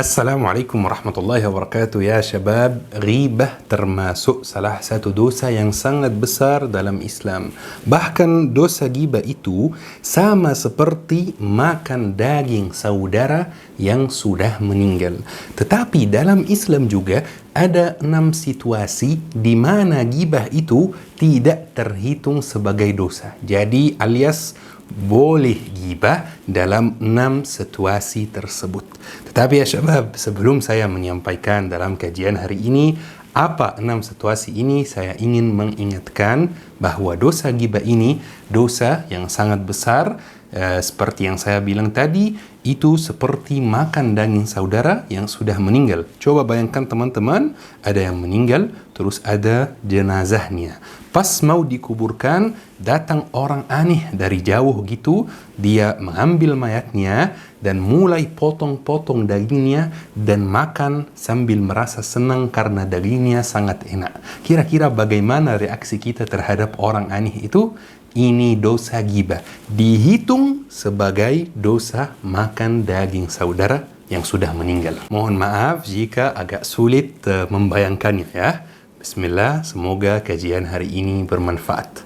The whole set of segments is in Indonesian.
Assalamualaikum warahmatullahi wabarakatuh. Ya syabab, ghibah termasuk salah satu dosa yang sangat besar dalam Islam. Bahkan dosa ghibah itu sama seperti makan daging saudara yang sudah meninggal. Tetapi dalam Islam juga ada 6 situasi di mana ghibah itu tidak terhitung sebagai dosa. Jadi alias boleh ghibah dalam 6 situasi tersebut. Tetapi ya syabab, sebelum saya menyampaikan dalam kajian hari ini apa 6 situasi ini, saya ingin mengingatkan bahwa dosa ghibah ini dosa yang sangat besar. Seperti yang saya bilang tadi, itu seperti makan daging saudara yang sudah meninggal. Coba bayangkan teman-teman, ada yang meninggal, terus ada jenazahnya. Pas mau dikuburkan, datang orang aneh dari jauh gitu, dia mengambil mayatnya dan mulai potong-potong dagingnya dan makan sambil merasa senang karena dagingnya sangat enak. Kira-kira bagaimana reaksi kita terhadap orang aneh itu? Ini dosa ghibah, dihitung sebagai dosa makan daging saudara yang sudah meninggal. Mohon maaf jika agak sulit membayangkannya ya. Bismillah, semoga kajian hari ini bermanfaat.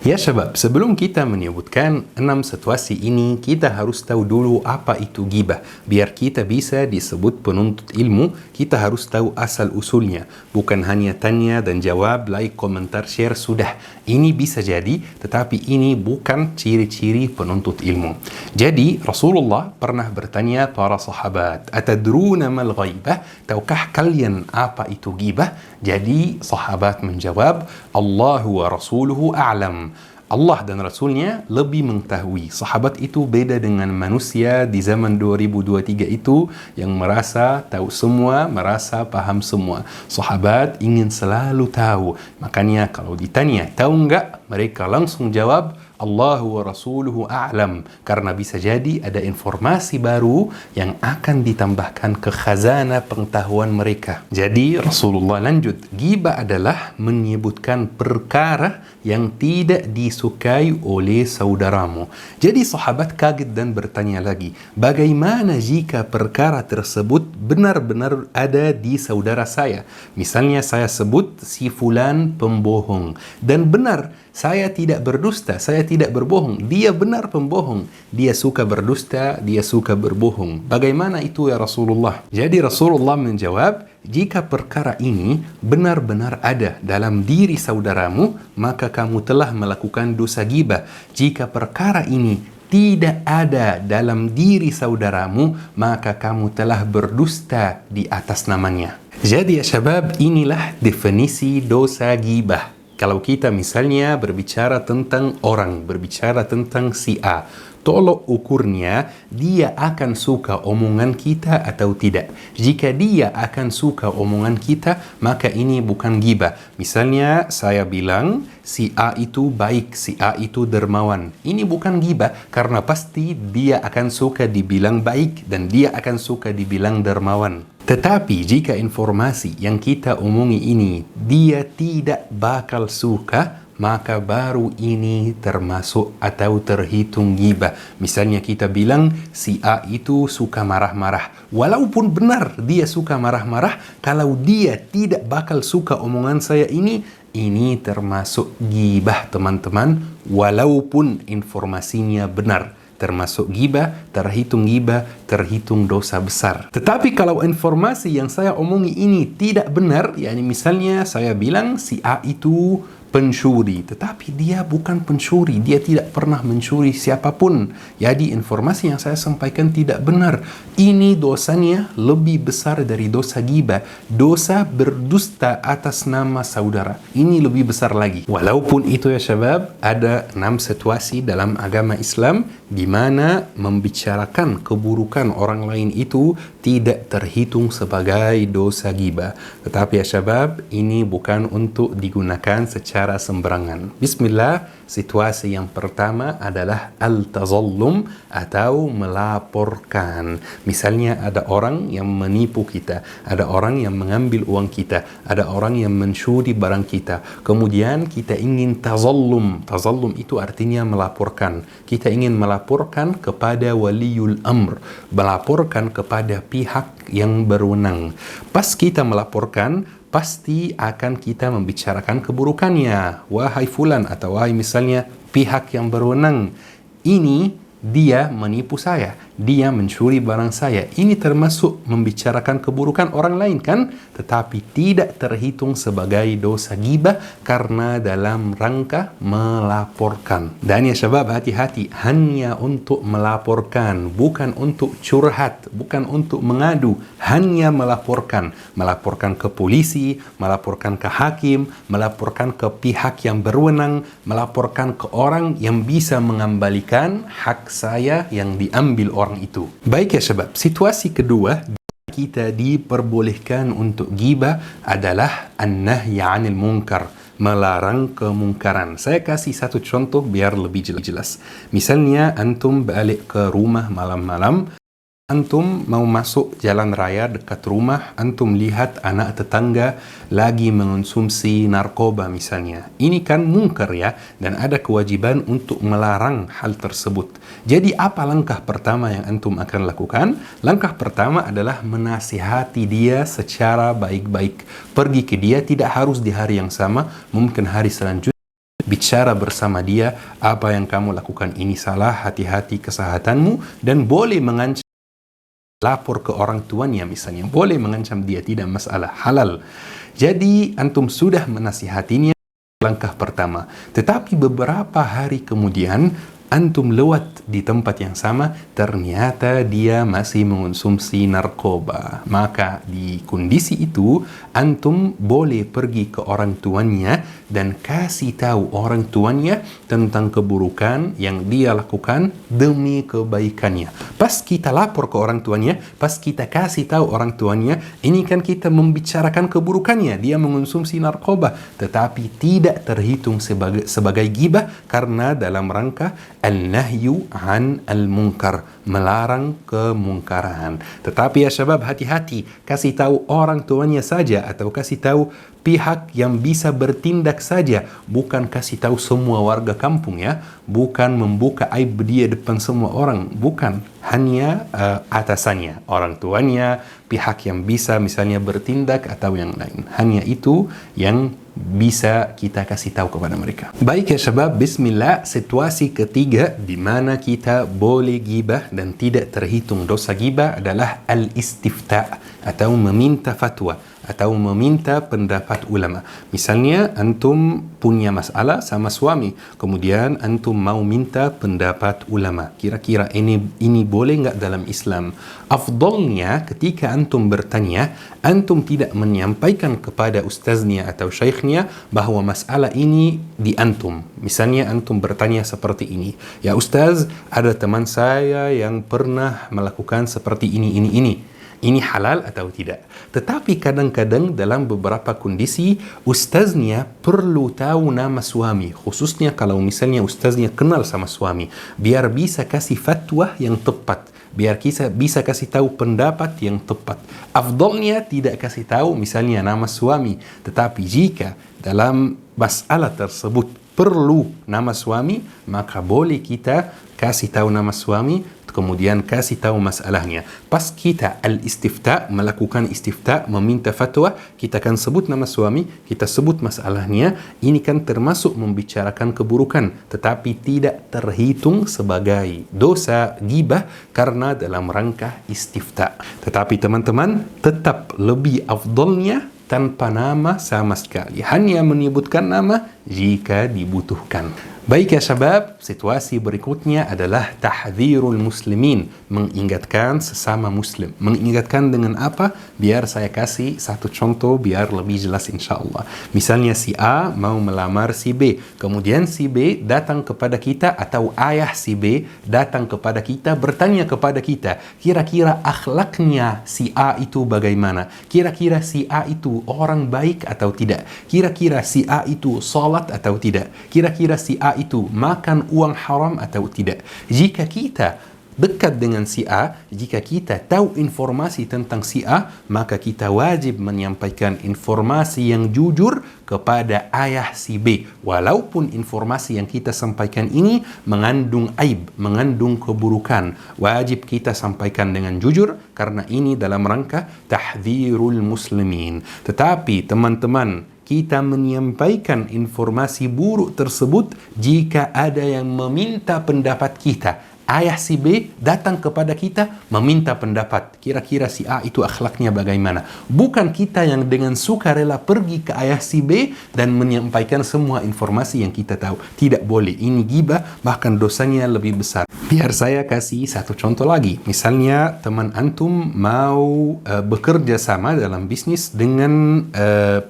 Ya syabab, sebelum kita menyebutkan 6 situasi ini, kita harus tahu dulu apa itu ghibah. Biar kita bisa disebut penuntut ilmu, kita harus tahu asal usulnya. Bukan hanya tanya dan jawab, like, komentar, share, sudah. Ini bisa jadi, tetapi ini bukan ciri-ciri penuntut ilmu. Jadi Rasulullah pernah bertanya para sahabat, "Atadruna mal ghaibah?" Tahukah kalian apa itu ghibah? Jadi sahabat menjawab, "Allahu wa rasuluhu a'lam." Allah dan Rasulnya lebih mengetahui. Sahabat itu beda dengan manusia di zaman 2023 itu yang merasa tahu semua, merasa paham semua. Sahabat ingin selalu tahu. Makanya kalau ditanya, tahu enggak? Mereka langsung jawab, Allahu wa rasuluhu a'lam. Karena bisa jadi ada informasi baru yang akan ditambahkan ke khazanah pengetahuan mereka. Jadi Rasulullah lanjut, ghibah adalah menyebutkan perkara yang tidak disukai oleh saudaramu. Jadi sahabat kaget dan bertanya lagi, bagaimana jika perkara tersebut benar-benar ada di saudara saya? Misalnya saya sebut si fulan pembohong, dan benar saya tidak berdusta, saya tidak berbohong. Dia benar pembohong. Dia suka berdusta, dia suka berbohong. Bagaimana itu ya Rasulullah? Jadi Rasulullah menjawab, jika perkara ini benar-benar ada dalam diri saudaramu, maka kamu telah melakukan dosa ghibah. Jika perkara ini tidak ada dalam diri saudaramu, maka kamu telah berdusta di atas namanya. Jadi ya syabab, inilah definisi dosa ghibah. Kalau kita misalnya berbicara tentang orang, berbicara tentang si A, tolok ukurnya dia akan suka omongan kita atau tidak. Jika dia akan suka omongan kita, maka ini bukan ghibah. Misalnya saya bilang si A itu baik, si A itu dermawan. Ini bukan ghibah karena pasti dia akan suka dibilang baik dan dia akan suka dibilang dermawan. Tetapi jika informasi yang kita omongi ini dia tidak bakal suka, maka baru ini termasuk atau terhitung ghibah. Misalnya kita bilang si A itu suka marah-marah. Walaupun benar dia suka marah-marah, kalau dia tidak bakal suka omongan saya ini termasuk ghibah teman-teman. Walaupun informasinya benar, termasuk ghibah, terhitung dosa besar. Tetapi kalau informasi yang saya omongi ini tidak benar, yakni misalnya saya bilang si A itu pencuri, tetapi dia bukan pencuri, dia tidak pernah mencuri siapapun. Jadi informasi yang saya sampaikan tidak benar. Ini dosanya lebih besar dari dosa ghibah. Dosa berdusta atas nama saudara. Ini lebih besar lagi. Walaupun itu ya syabab, ada 6 situasi dalam agama Islam di mana membicarakan keburukan orang lain itu tidak terhitung sebagai dosa ghibah. Tetapi ya syabab, ini bukan untuk digunakan secara berbicara sembarangan. Bismillah, situasi yang pertama adalah al-tazallum atau melaporkan. Misalnya ada orang yang menipu kita, ada orang yang mengambil uang kita, ada orang yang mencuri barang kita. Kemudian kita ingin tazallum. Tazallum itu artinya melaporkan. Kita ingin melaporkan kepada waliul amr, melaporkan kepada pihak yang berwenang. Pas kita melaporkan, pasti akan kita membicarakan keburukannya. Wahai fulan, atau wahai misalnya pihak yang berwenang, ini dia menipu saya, dia mencuri barang saya. Ini termasuk membicarakan keburukan orang lain kan? Tetapi tidak terhitung sebagai dosa ghibah karena dalam rangka melaporkan. Dan ya syabab, hati-hati, hanya untuk melaporkan, bukan untuk curhat, bukan untuk mengadu, hanya melaporkan. Melaporkan ke polisi, melaporkan ke hakim, melaporkan ke pihak yang berwenang, melaporkan ke orang yang bisa mengembalikan hak saya yang diambil orang itu. Baik ya syabab, situasi kedua kita diperbolehkan untuk ghibah adalah an-nahy 'anil munkar, melarang kemungkaran. Saya kasih satu contoh biar lebih jelas. Misalnya antum balik ke rumah malam-malam, antum mau masuk jalan raya dekat rumah, antum lihat anak tetangga lagi mengonsumsi narkoba misalnya. Ini kan mungkar ya, dan ada kewajiban untuk melarang hal tersebut. Jadi apa langkah pertama yang antum akan lakukan? Langkah pertama adalah menasihati dia secara baik-baik. Pergi ke dia, tidak harus di hari yang sama, mungkin hari selanjutnya. Bicara bersama dia, apa yang kamu lakukan ini salah, hati-hati kesehatanmu, dan boleh mengancam, lapor ke orang tuanya misalnya, boleh mengancam dia, tidak masalah, halal. Jadi antum sudah menasihatinya, langkah pertama. Tetapi beberapa hari kemudian antum lewat di tempat yang sama, ternyata dia masih mengonsumsi narkoba. Maka di kondisi itu antum boleh pergi ke orang tuanya dan kasih tahu orang tuanya tentang keburukan yang dia lakukan demi kebaikannya. Pas kita lapor ke orang tuanya, pas kita kasih tahu orang tuanya, ini kan kita membicarakan keburukannya, dia mengonsumsi narkoba, tetapi tidak terhitung sebagai ghibah karena dalam rangka al-nahyu 'an al-munkar, melarang kemungkaran. Tetapi ya syabab, hati-hati, kasih tahu orang tuanya saja atau kasih tahu pihak yang bisa bertindak saja, bukan kasih tahu semua warga kampung ya, bukan membuka aib dia depan semua orang, bukan, hanya atasannya, orang tuanya, pihak yang bisa misalnya bertindak atau yang lain. Hanya itu yang bisa kita kasih tahu kepada mereka. Baik ya syabab, bismillah, situasi ketiga di mana kita boleh ghibah dan tidak terhitung dosa ghibah adalah al-istifta atau meminta fatwa atau meminta pendapat ulama. Misalnya antum punya masalah sama suami, kemudian antum mau minta pendapat ulama. Kira-kira ini boleh nggak dalam Islam? Afdalnya ketika antum bertanya, antum tidak menyampaikan kepada ustaznya atau syekhnya bahwa masalah ini di antum. Misalnya antum bertanya seperti ini, ya ustaz, ada teman saya yang pernah melakukan seperti ini. Ini halal atau tidak? Tetapi kadang-kadang dalam beberapa kondisi ustaznya perlu tahu nama suami, khususnya kalau misalnya ustaznya kenal sama suami, biar bisa kasih fatwa yang tepat, biar kita bisa kasih tahu pendapat yang tepat. Afdalnya tidak kasih tahu misalnya nama suami, tetapi jika dalam masalah tersebut perlu nama suami, maka boleh kita kasih tahu nama suami, kemudian kasih tahu masalahnya. Pas kita al-istifta, melakukan istifta, meminta fatwa, kita akan sebut nama suami, kita sebut masalahnya. Ini kan termasuk membicarakan keburukan, tetapi tidak terhitung sebagai dosa ghibah karena dalam rangka istifta. Tetapi teman-teman, tetap lebih afdalnya tanpa nama sama sekali, hanya menyebutkan nama jika dibutuhkan. Baik ya syabab, situasi berikutnya adalah tahdhirul muslimin, mengingatkan sesama muslim. Mengingatkan dengan apa? Biar saya kasih satu contoh biar lebih jelas insyaAllah. Misalnya si A mau melamar si B, kemudian si B datang kepada kita atau ayah si B datang kepada kita, bertanya kepada kita, kira-kira akhlaknya si A itu bagaimana? Kira-kira si A itu itu orang baik atau tidak? Kira-kira si A itu salat atau tidak? Kira-kira si A itu makan uang haram atau tidak? Jika kita dekat dengan si A, jika kita tahu informasi tentang si A, maka kita wajib menyampaikan informasi yang jujur kepada ayah si B. Walaupun informasi yang kita sampaikan ini mengandung aib, mengandung keburukan, wajib kita sampaikan dengan jujur karena ini dalam rangka tahdzirul muslimin. Tetapi teman-teman, kita menyampaikan informasi buruk tersebut jika ada yang meminta pendapat kita. Ayah si B datang kepada kita meminta pendapat. Kira-kira si A itu akhlaknya bagaimana? Bukan kita yang dengan sukarela pergi ke ayah si B dan menyampaikan semua informasi yang kita tahu. Tidak boleh. Ini ghibah, bahkan dosanya lebih besar. Biar saya kasih satu contoh lagi. Misalnya teman antum mau bekerja sama dalam bisnis dengan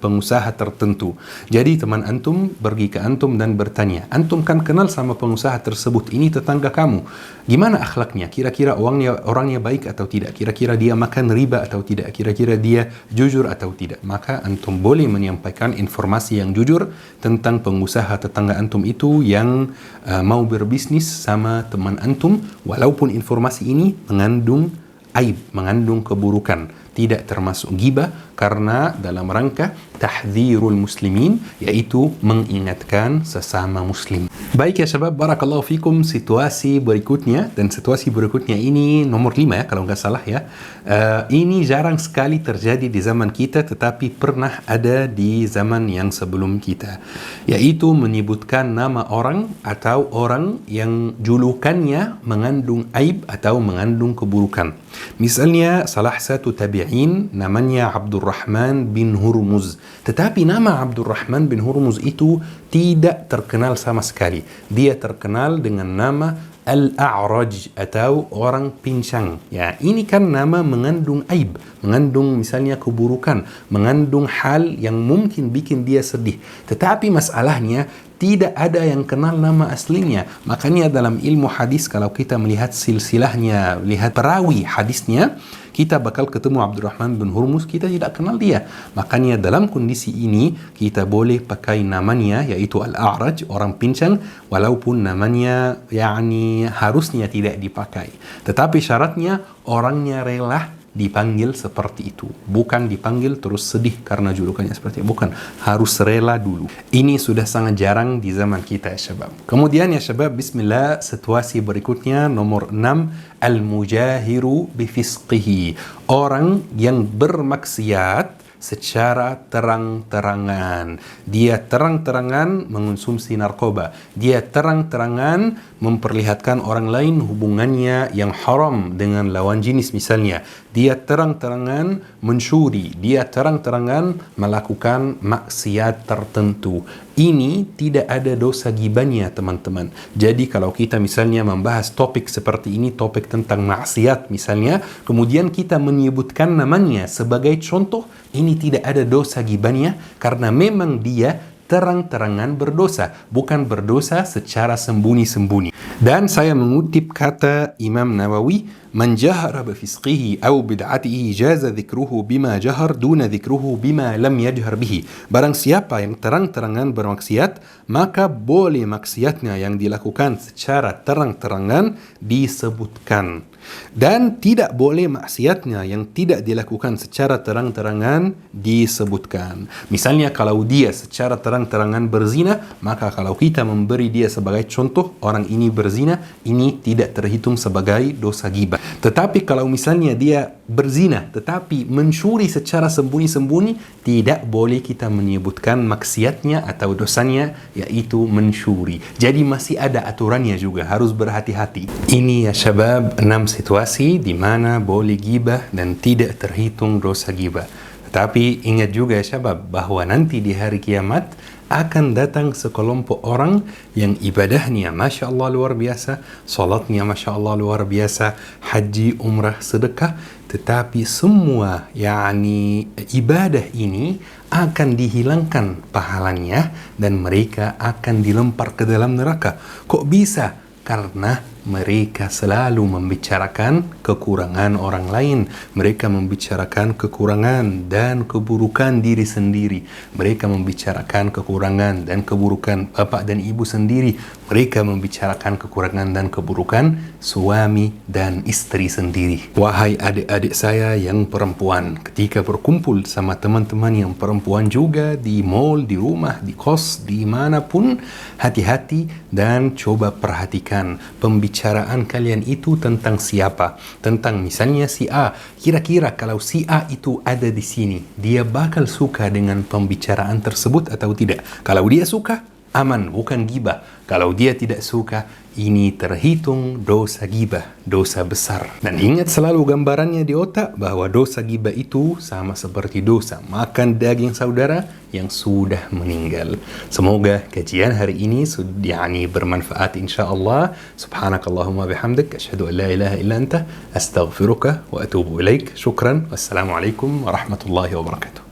pengusaha tertentu. Jadi teman antum pergi ke antum dan bertanya, antum kan kenal sama pengusaha tersebut, ini tetangga kamu. Gimana akhlaknya? Kira-kira orangnya baik atau tidak? Kira-kira dia makan riba atau tidak? Kira-kira dia jujur atau tidak? Maka antum boleh menyampaikan informasi yang jujur tentang pengusaha tetangga antum itu yang mau berbisnis sama teman antum, walaupun informasi ini mengandung aib, mengandung keburukan, tidak termasuk ghibah karena dalam rangka tahdzirul muslimin, yaitu mengingatkan sesama muslim. Baik ya syabab, barakallahu fikum. Situasi berikutnya, dan situasi berikutnya ini nomor 5 ya kalau nggak salah ya. Ini jarang sekali terjadi di zaman kita, tetapi pernah ada di zaman yang sebelum kita, yaitu menyebutkan nama orang atau orang yang julukannya mengandung aib atau mengandung keburukan. Misalnya salah satu tabi'in namanya Abdurrahman bin Hurmuz. Tetapi nama Abdurrahman bin Hurmuz itu tidak terkenal sama sekali. Dia terkenal dengan nama Al-A'raj atau orang pincang. Ya, ini kan nama mengandung aib, mengandung misalnya keburukan, mengandung hal yang mungkin bikin dia sedih. Tetapi masalahnya tidak ada yang kenal nama aslinya. Makanya dalam ilmu hadis kalau kita melihat silsilahnya, lihat perawi hadisnya, kita bakal ketemu Abdurrahman bin Hurmuz, kita tidak kenal dia. Makanya dalam kondisi ini kita boleh pakai namanya, yaitu Al-A'raj, orang pincang, walaupun namanya harusnya tidak dipakai. Tetapi syaratnya orangnya rela dipanggil seperti itu, bukan dipanggil terus sedih karena julukannya seperti itu, bukan, harus rela dulu. Ini sudah sangat jarang di zaman kita ya syabab. Kemudian ya syabab, bismillah, situasi berikutnya nomor 6, al-mujahiru bifisqihi, orang yang bermaksiat secara terang-terangan. Dia terang-terangan mengonsumsi narkoba. Dia terang-terangan memperlihatkan orang lain hubungannya yang haram dengan lawan jenis misalnya. Dia terang-terangan mencuri. Dia terang-terangan melakukan maksiat tertentu. Ini tidak ada dosa ghibahnya teman-teman. Jadi kalau kita misalnya membahas topik seperti ini, topik tentang maksiat misalnya, kemudian kita menyebutkan namanya sebagai contoh, ini tidak ada dosa ghibahnya karena memang dia terang-terangan berdosa, bukan berdosa secara sembunyi-sembunyi. Dan saya mengutip kata Imam Nawawi, man jahara bifisqihi aw bid'atihi jaza dhikruhu bima jahar duna dhikruhu bima lam yajhar bihi. Barang siapa yang terang-terangan bermaksiat, maka boleh maksiatnya yang dilakukan secara terang-terangan disebutkan. Dan tidak boleh maksiatnya yang tidak dilakukan secara terang-terangan disebutkan. Misalnya kalau dia secara terang-terangan berzina, maka kalau kita memberi dia sebagai contoh, orang ini berzina, ini tidak terhitung sebagai dosa ghibah. Tetapi kalau misalnya dia berzina tetapi mencuri secara sembunyi-sembunyi, tidak boleh kita menyebutkan maksiatnya atau dosanya, yaitu mencuri. Jadi masih ada aturannya juga, harus berhati-hati. Ini ya syabab 6 situasi di mana boleh ghibah dan tidak terhitung dosa ghibah. Tetapi ingat juga ya syabab bahwa nanti di hari kiamat akan datang sekelompok orang yang ibadahnya Masya Allah luar biasa, salatnya Masya Allah luar biasa, haji, umrah, sedekah, tetapi semua ibadah ini akan dihilangkan pahalanya dan mereka akan dilempar ke dalam neraka. Kok bisa? Karena mereka selalu membicarakan kekurangan orang lain. Mereka membicarakan kekurangan dan keburukan diri sendiri. Mereka membicarakan kekurangan dan keburukan bapak dan ibu sendiri. Mereka membicarakan kekurangan dan keburukan suami dan istri sendiri. Wahai adik-adik saya yang perempuan, ketika berkumpul sama teman-teman yang perempuan juga di mall, di rumah, di kos, dimanapun, hati-hati dan coba perhatikan pembicaraan kalian itu tentang siapa. Tentang misalnya si A. Kira-kira kalau si A itu ada di sini, dia bakal suka dengan pembicaraan tersebut atau tidak? Kalau dia suka, aman, bukan gibah. Kalau dia tidak suka, ini terhitung dosa gibah, dosa besar. Dan ingat selalu gambarannya di otak bahwa dosa gibah itu sama seperti dosa makan daging saudara yang sudah meninggal. Semoga kajian hari ini bermanfaat insyaallah. Subhanakallahumma bihamdik, asyhadu an la ilaha illa anta, astaghfiruka wa atubu ilaik. Syukran. Wassalamualaikum warahmatullahi wabarakatuh.